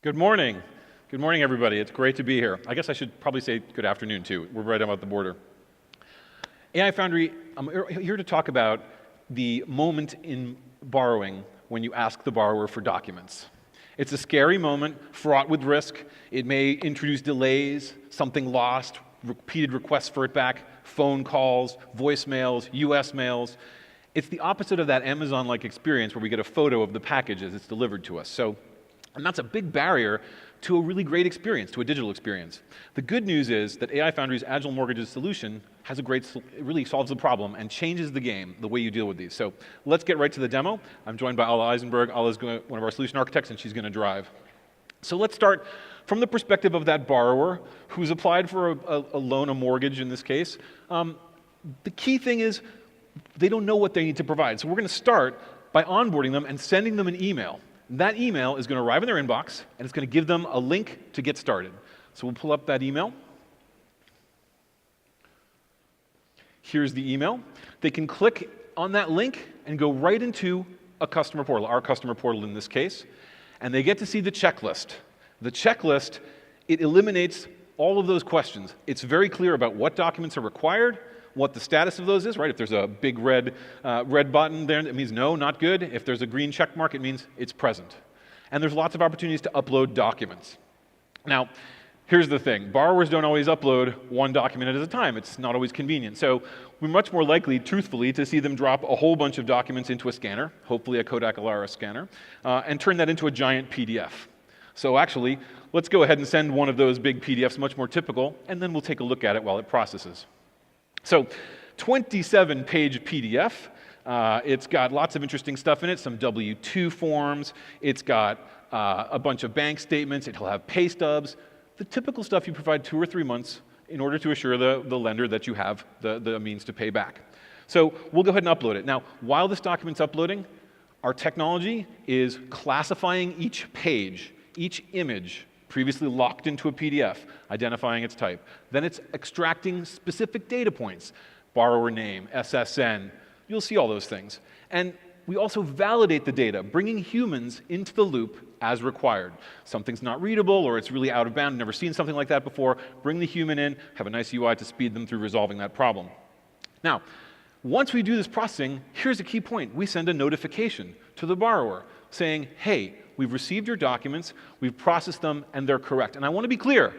Good morning. Good morning, everybody. It's great to be here. I guess I should probably say good afternoon, too. We're right about the border. AI Foundry, I'm here to talk about the moment in borrowing when you ask the borrower for documents. It's a scary moment, fraught with risk. It may introduce delays, something lost, repeated requests for it back, phone calls, voicemails, US mails. It's the opposite of that Amazon-like experience where we get a photo of the package as it's delivered to us. And that's a big barrier to a really great experience, to a digital experience. The good news is that AI Foundry's Agile Mortgages solution it really solves the problem and changes the game, the way you deal with these. So let's get right to the demo. I'm joined by Alla Eisenberg. Alla's one of our solution architects, and she's going to drive. So let's start from the perspective of that borrower who's applied for a loan, a mortgage in this case. The key thing is they don't know what they need to provide. So we're going to start by onboarding them and sending them an email. That email is going to arrive in their inbox, and it's going to give them a link to get started. So we'll pull up that email. Here's the email. They can click on that link and go right into a customer portal, our customer portal in this case, and they get to see the checklist. The checklist, it eliminates all of those questions. It's very clear about what documents are required, what the status of those is, right? If there's a big red button there, it means no, not good. If there's a green check mark, it means it's present. And there's lots of opportunities to upload documents. Now, here's the thing. Borrowers don't always upload one document at a time. It's not always convenient. So we're much more likely, truthfully, to see them drop a whole bunch of documents into a scanner, hopefully a Kodak Alara scanner, and turn that into a giant PDF. So actually, let's go ahead and send one of those big PDFs, much more typical, and then we'll take a look at it while it processes. So 27-page PDF. It's got lots of interesting stuff in it, some W-2 forms. It's got a bunch of bank statements. It'll have pay stubs, the typical stuff you provide 2 or 3 months in order to assure the lender that you have the means to pay back. So we'll go ahead and upload it. Now, while this document's uploading, our technology is classifying each page, each image, previously locked into a PDF, identifying its type. Then it's extracting specific data points, borrower name, SSN. You'll see all those things. And we also validate the data, bringing humans into the loop as required. Something's not readable or it's really out of bounds, never seen something like that before, bring the human in, have a nice UI to speed them through resolving that problem. Now, once we do this processing, here's a key point. We send a notification to the borrower saying, hey, we've received your documents, we've processed them, and they're correct. And I want to be clear,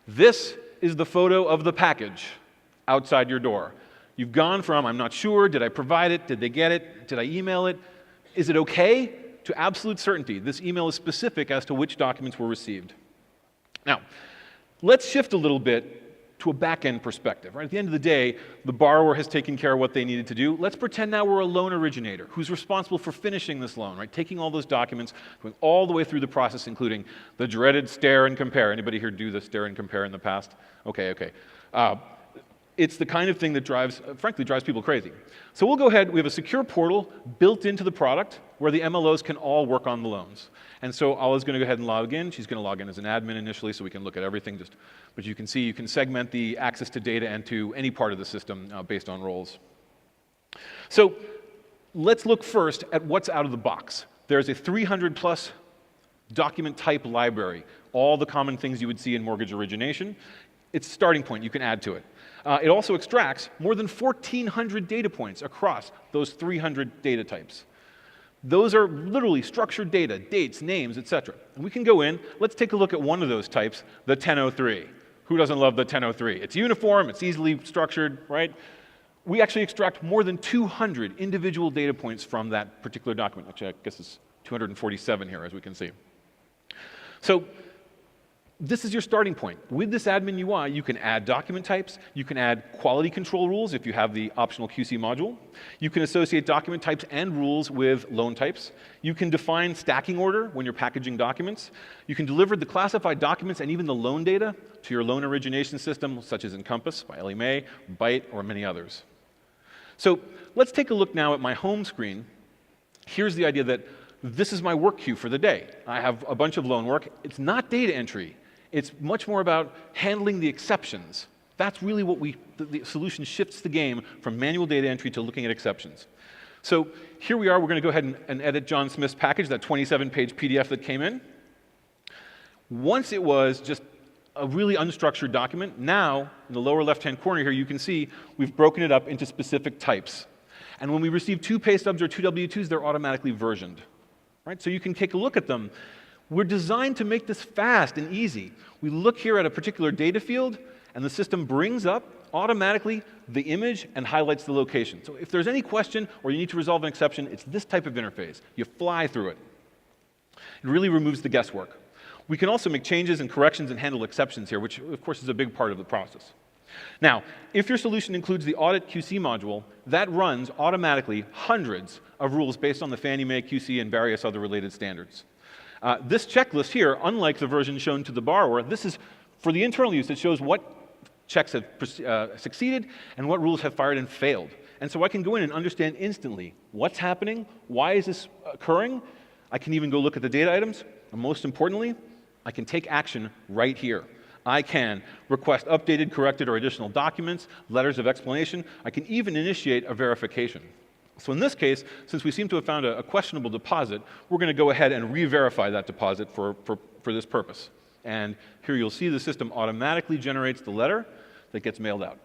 this is the photo of the package outside your door. You've gone from, I'm not sure, did I provide it, did they get it, did I email it, is it okay, to absolute certainty. This email is specific as to which documents were received. Now, let's shift a little bit to a back-end perspective. Right? At the end of the day, the borrower has taken care of what they needed to do. Let's pretend now we're a loan originator who's responsible for finishing this loan, right? Taking all those documents, going all the way through the process, including the dreaded stare and compare. Anybody here do the stare and compare in the past? Okay. It's the kind of thing that frankly drives people crazy. So we'll go ahead, we have a secure portal built into the product where the MLOs can all work on the loans. And so Alla's going to go ahead and log in. She's going to log in as an admin initially so we can look at everything. But you can see you can segment the access to data and to any part of the system based on roles. So let's look first at what's out of the box. There's a 300+ document type library, all the common things you would see in mortgage origination. It's a starting point. You can add to it. It also extracts more than 1,400 data points across those 300 data types. Those are literally structured data, dates, names, etc. And we can go in. Let's take a look at one of those types, the 1003. Who doesn't love the 1003? It's uniform. It's easily structured, right? We actually extract more than 200 individual data points from that particular document, which I guess is 247 here, as we can see. So this is your starting point. With this admin UI, you can add document types. You can add quality control rules if you have the optional QC module. You can associate document types and rules with loan types. You can define stacking order when you're packaging documents. You can deliver the classified documents and even the loan data to your loan origination system, such as Encompass by Ellie Mae, Byte, or many others. So let's take a look now at my home screen. Here's the idea that this is my work queue for the day. I have a bunch of loan work. It's not data entry. It's much more about handling the exceptions. That's really what the solution shifts the game from manual data entry to looking at exceptions. So here we are. We're going to go ahead and edit John Smith's package, that 27-page PDF that came in. Once it was just a really unstructured document, now in the lower left-hand corner here, you can see we've broken it up into specific types. And when we receive 2 pay stubs or 2 W-2s, they're automatically versioned. Right? So you can take a look at them. We're designed to make this fast and easy. We look here at a particular data field, and the system brings up automatically the image and highlights the location. So if there's any question or you need to resolve an exception, it's this type of interface. You fly through it. It really removes the guesswork. We can also make changes and corrections and handle exceptions here, which of course is a big part of the process. Now, if your solution includes the Audit QC module, that runs automatically hundreds of rules based on the Fannie Mae QC and various other related standards. This checklist here, unlike the version shown to the borrower, this is for the internal use. It shows what checks have succeeded and what rules have fired and failed. And so I can go in and understand instantly what's happening, why is this occurring. I can even go look at the data items, and most importantly, I can take action right here. I can request updated, corrected, or additional documents, letters of explanation. I can even initiate a verification. So in this case, since we seem to have found a questionable deposit, we're going to go ahead and re-verify that deposit for this purpose. And here you'll see the system automatically generates the letter that gets mailed out.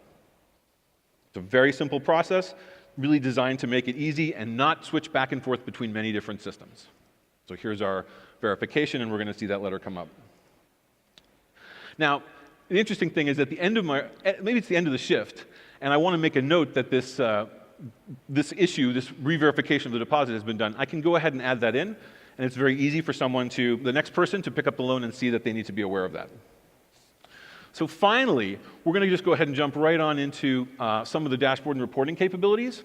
It's a very simple process, really designed to make it easy and not switch back and forth between many different systems. So here's our verification, and we're going to see that letter come up. Now, the interesting thing is at the end of maybe it's the end of the shift, and I want to make a note that this issue, this re-verification of the deposit has been done. I can go ahead and add that in, and it's very easy for the next person to pick up the loan and see that they need to be aware of that. So finally, we're going to just go ahead and jump right on into some of the dashboard and reporting capabilities.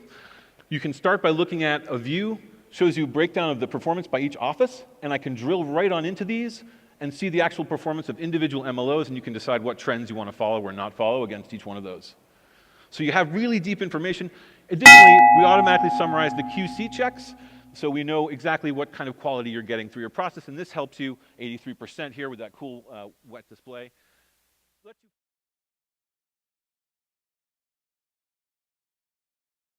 You can start by looking at a view, shows you a breakdown of the performance by each office, and I can drill right on into these and see the actual performance of individual MLOs, and you can decide what trends you want to follow or not follow against each one of those. So you have really deep information. Additionally, we automatically summarize the QC checks, so we know exactly what kind of quality you're getting through your process, and this helps you 83% here with that cool wet display.